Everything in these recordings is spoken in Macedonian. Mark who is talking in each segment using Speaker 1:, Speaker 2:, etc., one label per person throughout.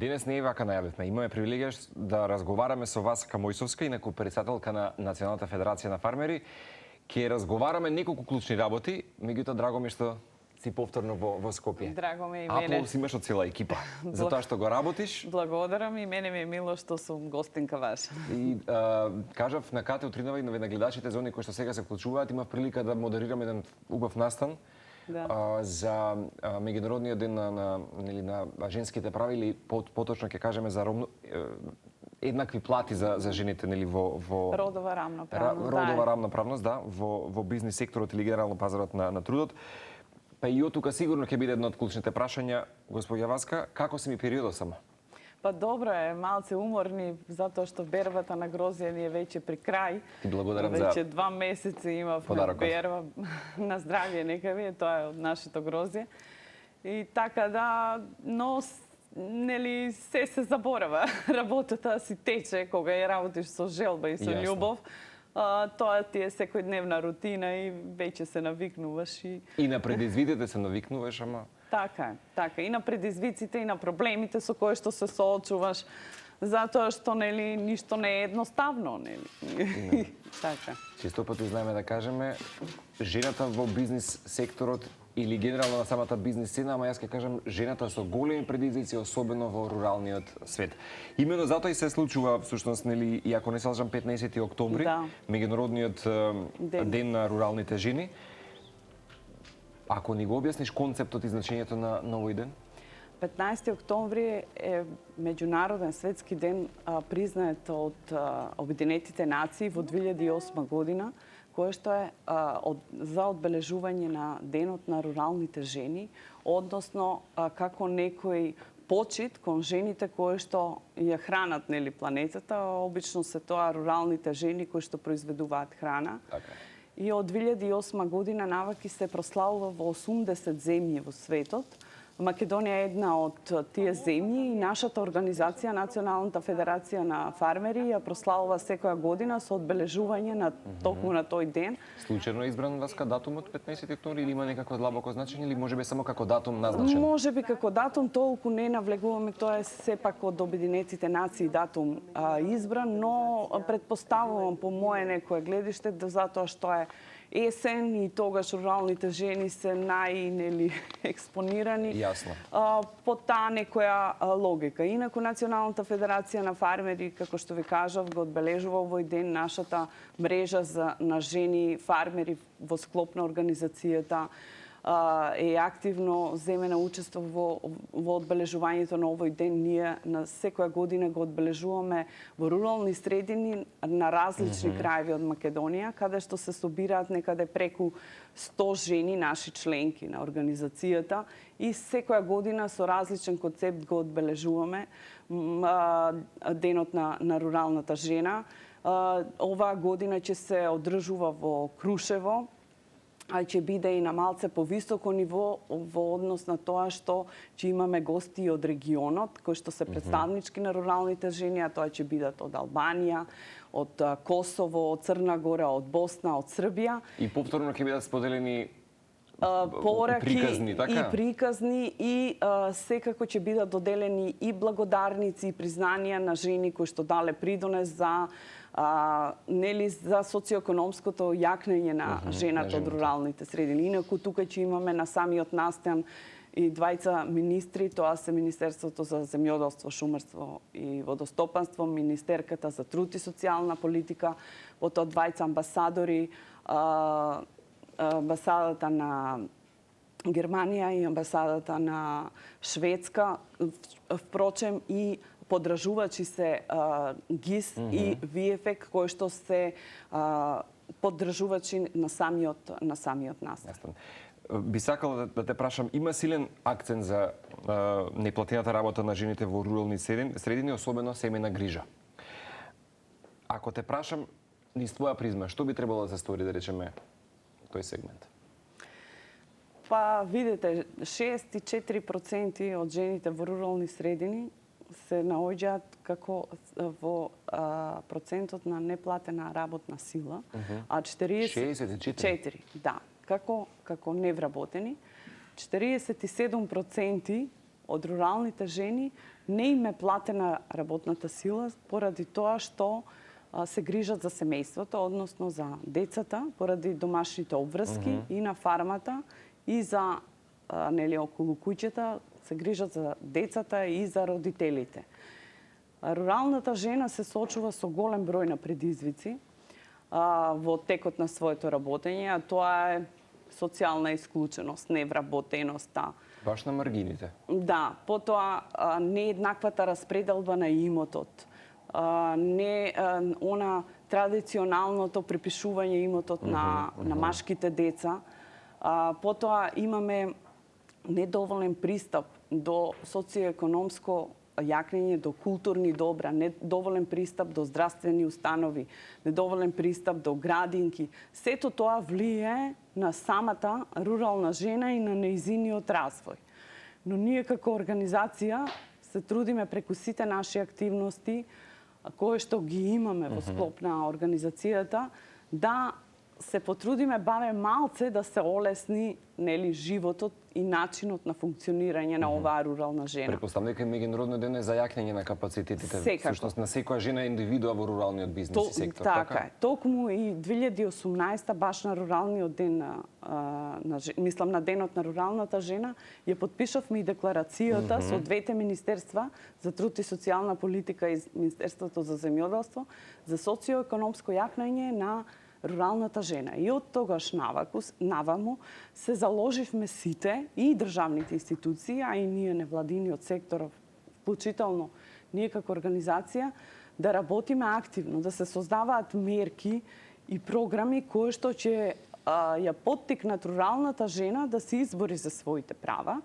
Speaker 1: Денес не е вака најавивме. Имаме привилегија да разговараме со Васка Мојсовска, инаку председателка на Националната федерација на фармери. Ќе разговараме неколку клучни работи, меѓутоа драго ми што си повторно во Скопје.
Speaker 2: Драго ми и мене.
Speaker 1: Аплауз имаш од цела екипа за тоа што го работиш.
Speaker 2: Благодарам и мене ми е мило што сум гостинка ваша.
Speaker 1: И кажав на КТ утринава и на гледачите за оние кои што сега се вклучуваат, имав прилика да модерирам еден убав настан за меѓународниот ден на женските права, или поточно ќе кажеме за еднакви плати за жените, нели, во
Speaker 2: родова рамноправност.
Speaker 1: Родова рамноправност, да, во бизнис секторот или генерално пазарот на трудот. Па и од тука сигурно ќе биде едно од клучните прашања, господја Васка, како си ми периодот сама?
Speaker 2: Па добро е, малце уморни, затоа што бербата на грозје ни е веќе при крај.
Speaker 1: Ти благодарам за
Speaker 2: Веќе 2 месеци имавме берба на здравје, нека ви е, тоа е од нашето грозје. И така да, но нели се заборава. Работата си тече кога ја работиш со желба и со љубов. Тоа ти е секојдневна рутина и веќе се навикнуваш
Speaker 1: и на предизвиците се навикнуваш, ама
Speaker 2: така е, така. И на предизвиците, и на проблемите со кои што се соочуваш, затоа што нели ништо не е едноставно, нели. Така.
Speaker 1: Често пати знаеме да кажеме, жената во бизнис секторот или генерално на самата бизнис сцена, ама јас ќе кажам жената со големи предизвици, особено во руралниот свет. Имено затоа и се случува всушност, нели, и ако не се лажам, 15 октомври, меѓународниот ден на руралните жени. Ако ни го објасниш концептот и значењето на овој ден?
Speaker 2: 15 октомври е меѓународен светски ден, признает од Обединетите нации во 2008 година, кој што е за одбележување на денот на руралните жени, односно како некој почит кон жените кои што ја хранат, нели, планетата. Обично се тоа руралните жени кои што произведуваат храна. И од 2008 година наваки се прославува во 80 земји во светот. Македонија е една од тие земји и нашата организација, Националната федерација на фармери, ја прославува секоја година со одбележување на токму на тој ден.
Speaker 1: Случајно е избран Васка датумот 15 октомври или има некакво длабоко значење, или можеби само како датум назначен?
Speaker 2: Можеби како датум, толку не навлегуваме, тоа е сепак од Обединетите нации датум избран, но претпоставувам по моје некое гледиште затоа што е есен и тогаш руралните жени се најнели експонирани.
Speaker 1: Јасно.
Speaker 2: По таа некоја логика. Инаку Националната федерација на фармери, како што ви кажав, го одбележува овој ден нашата мрежа на жени фармери во склоп на организацијата е активно земена учество во одбележувањето на овој ден. Ние на секоја година го одбележуваме во рурални средини на различни краеви од Македонија, каде што се собираат некаде преку 100 жени, наши членки на организацијата, и секоја година со различен концепт го одбележуваме денот на руралната жена. Оваа година ќе се одржува во Крушево, а ќе биде и на малце повисоко ниво во однос на тоа што ќе имаме гости од регионот, кои што се представнички на руралните жени, а тоа ќе бидат од Албанија, од Косово, од Црна Гора, од Босна, од Србија.
Speaker 1: И повторно ќе бидат споделени
Speaker 2: пораки
Speaker 1: и
Speaker 2: приказни и секако ќе бидат доделени и благодарници и признанија на жени кои што дале придонес за нели за социоекономското јакнење на жената од руралните средини. Инаку тука ќе имаме на самиот настан и двајца министри, тоа се Министерството за земјоделство, шумарство и водостопанство, Министерката за труд и социјална политика, потоа двајца амбасадори, амбасадата на Германија и амбасадата на Шведска, впрочем и подражувачи се ГИС и ВИЕФЕК, кои што се поддржувачи на самиот настан.
Speaker 1: Би сакала да те прашам, има силен акцент за неплатената работа на жените во рурални средини, особено семејна грижа. Ако те прашам, низ твоја призма, што би требало да се стори, да речеме, тој сегмент?
Speaker 2: Па, видите, 64% од жените во рурални средини се наоѓаат како во процентот на неплатена работна сила, а
Speaker 1: 64,
Speaker 2: да, како невработени. 47% од руралните жени не им е платена работната сила поради тоа што се грижат за семејството, односно за децата, поради домашните обврски и на фармата и за околу куќата се грижат за децата и за родителите. Руралната жена се соочува со голем број на предизвици во текот на своето работење, а тоа е социјална исклученост, невработеноста.
Speaker 1: Баш на маргините.
Speaker 2: Да, потоа нееднаквата распределба на имотот, она традиционалното припишување имотот на машките деца. Потоа имаме недоволен пристап до социоекономско јакнење, до културни добра, недоволен пристап до здравствени установи, недоволен пристап до градинки. Сето тоа влие на самата рурална жена и на нејзиниот развој. Но ние како организација се трудиме преку сите наши активности кои што ги имаме во склоп на организацијата, да се потрудиме барем малце да се олесни животот и начинот на функционирање на оваа рурална жена.
Speaker 1: Претпоставам дека меѓународниот ден е за јакнење на капацитетите всушност на секоја жена индивидуа во руралниот бизнис и сектор.
Speaker 2: Така е. Токму и 2018 баш на руралниот ден мислам на денот на руралната жена ја потпишавме и декларацијата со двете министерства за труд и социјална политика и Министерството за земјоделство за социоекономско јакнење на руралната жена. И од тогаш наваму се заложивме сите и државните институции, а и ние невладиниот сектор, вклучително ние како организација, да работиме активно, да се создаваат мерки и програми кои што ќе ја поттикнат руралната жена да се избори за своите права.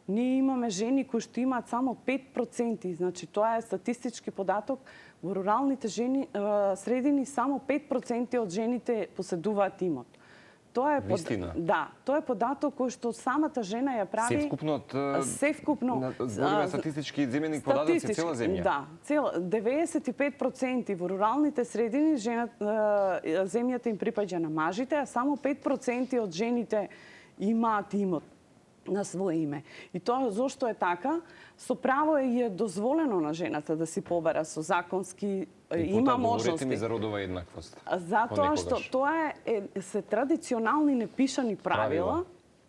Speaker 2: Ние имаме жени кои што имаат само 5%, значи тоа е статистички податок. Во руралните средини само 5% од жените поседуваат имот. Тоа е тоа е податок кој што самата жена ја прави севкупно.
Speaker 1: Збориме статистички земјени податоци цела земја.
Speaker 2: Да, 95% во руралните средини земјата им припаѓа на мажите, а само 5% од жените имаат имот на свое име. И тоа зошто е така? Со право е дозволено на жената да си побара со законски има можности.
Speaker 1: Говорите ми за родова еднаквост.
Speaker 2: Затоа што тоа се традиционални непишани правила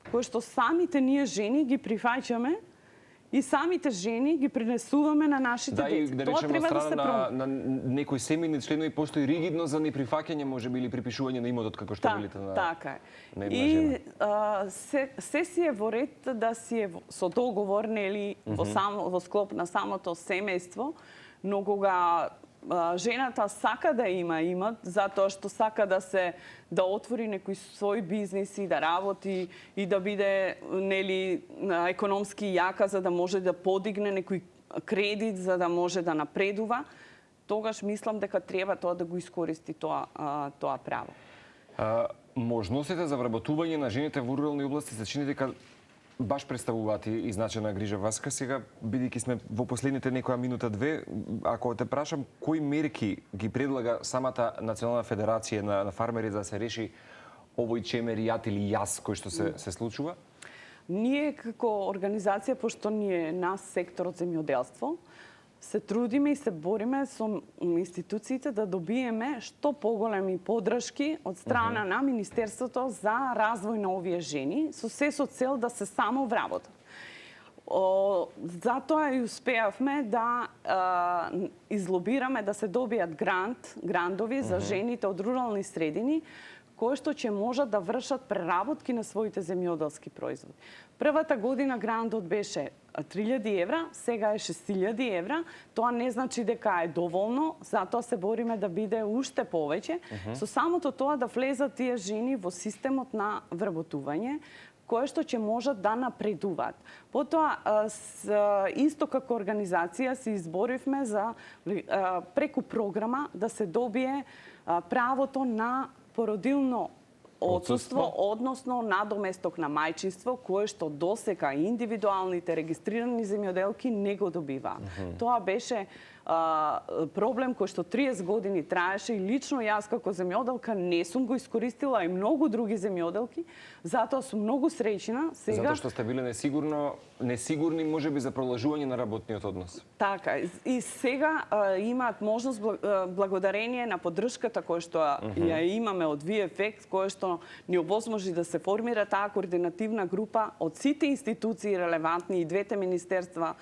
Speaker 2: кои што самите ние жени ги прифаќаме и самите жени ги пренесуваме на нашите деца.
Speaker 1: Да речеме, од страна на некои семејни членови постои ригидно за неприфаќање, можеби, или припишување на имотот, како што велите на
Speaker 2: така
Speaker 1: е.
Speaker 2: И се си е во ред да си е со договор, нели, во склоп на самото семејство, но кога жената сака да има имот, затоа што сака да отвори некој свој бизнис и да работи и да биде економски јака за да може да подигне некој кредит за да може да напредува, тогаш мислам дека треба тоа да го искористи тоа право.
Speaker 1: Можностите за вработување на жените во рурални области се чини дека баш представуваат и значајна грижа. Васка сега, бидејќи сме во последните некоја минута-две, ако те прашам кои мерки ги предлага самата Национална федерација на фармери за да се реши овој чемер јат или јас кој што се случува?
Speaker 2: Ние како организација, пошто ние нас секторот земјоделство, се трудиме и се бориме со институциите да добиеме што поголеми подршки од страна на Министерството за развој на овие жени, со цел да се само вработат. Затоа и успеавме да излобираме да се добијат грантови за жените од рурални средини, кои што ќе можат да вршат преработки на своите земјоделски производи. Првата година грантот беше 3000 евра, сега е 6000 евра. Тоа не значи дека е доволно, затоа се бориме да биде уште повеќе. Со самото тоа да влезат тие жени во системот на вработување, кое што ќе можат да напредуваат. Потоа, исто како организација се изборивме за преку програма да се добие правото на породилно отсуство, односно надоместок на мајчинство, кое што досека индивидуалните регистрирани земјоделки не го добиваа. Тоа беше проблем кој што 30 години траеше и лично јас како земјоделка не сум го искористила и многу други земјоделки, затоа сум многу среќна сега.
Speaker 1: Затоа што сте биле несигурни можеби за продолжување на работниот однос.
Speaker 2: Така, и сега имаат можност благодарение на поддршката која што ја имаме од VFX, која што ни овозможи да се формира таа координативна група од сите институции релевантни и двете министерства,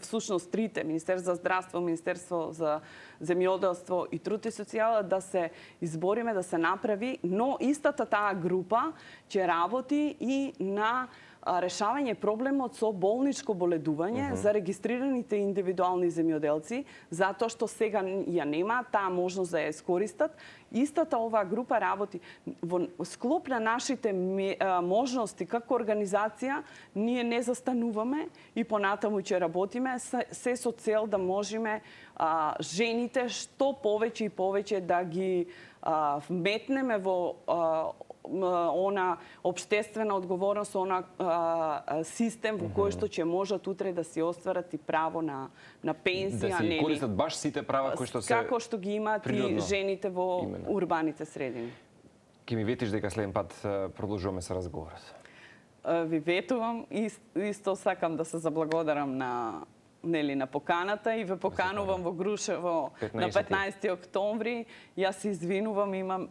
Speaker 2: всушност трите, Министерство за здравство, Министерство за земјоделство и труд и социјала, да се избориме да се направи, но истата таа група ќе работи и на решавање проблемот со болничко боледување за регистрираните индивидуални земјоделци, затоа што сега ја нема таа можност да ја искористат. Истата оваа група работи во склоп на нашите можности како организација, ние не застануваме и понатаму ќе работиме се со цел да можеме жените што повеќе и повеќе да ги вметнеме во она општествена одговорност, она систем во кој што ќе можат утре да си остварат и право на пенсија.
Speaker 1: Да си користат баш сите права кои што се
Speaker 2: како што ги имаат и жените во урбаните средини.
Speaker 1: Ке ми ветиш дека следен пат продолжуваме со разговорот.
Speaker 2: Ви ветувам и исто сакам да се заблагодарам на поканата и ве поканувам во Грушево на 15 октомври. Јас се извинувам, имам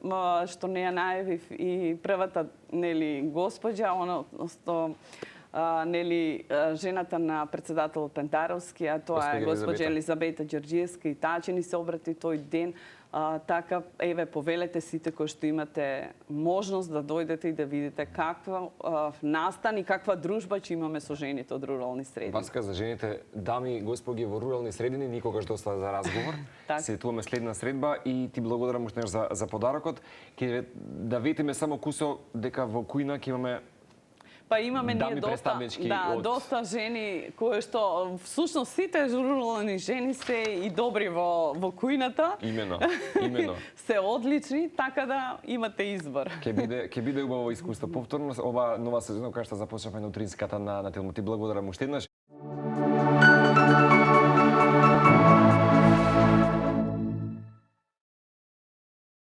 Speaker 2: што не ја најавив и првата госпоѓа, односно жената на председател Пентаровски, а тоа е госпоѓа Елизабета Ѓорѓиевска, и таа ќе ни се обрати тој ден. Така, еве, повелете сите кои што имате можност да дојдете и да видите каква настан и каква дружба ќе имаме со жените од рурални средини.
Speaker 1: Васка за жените, дами и господи во рурални средини, никогаш доста за разговор. Сетуваме следна средба и ти благодарам уште за подарокот. Ке да ветиме само кусо дека во Кујна ќе имаме
Speaker 2: Па имаме ние доста жени кои што всушност сите рурални жени се и добри во кујната.
Speaker 1: Имено.
Speaker 2: Се одлични, така да имате избор.
Speaker 1: Ќе биде убаво искуство. Повторно ова нова сезона која што започнавме на утринската на Телмо. Ти благодарам уште еднаш.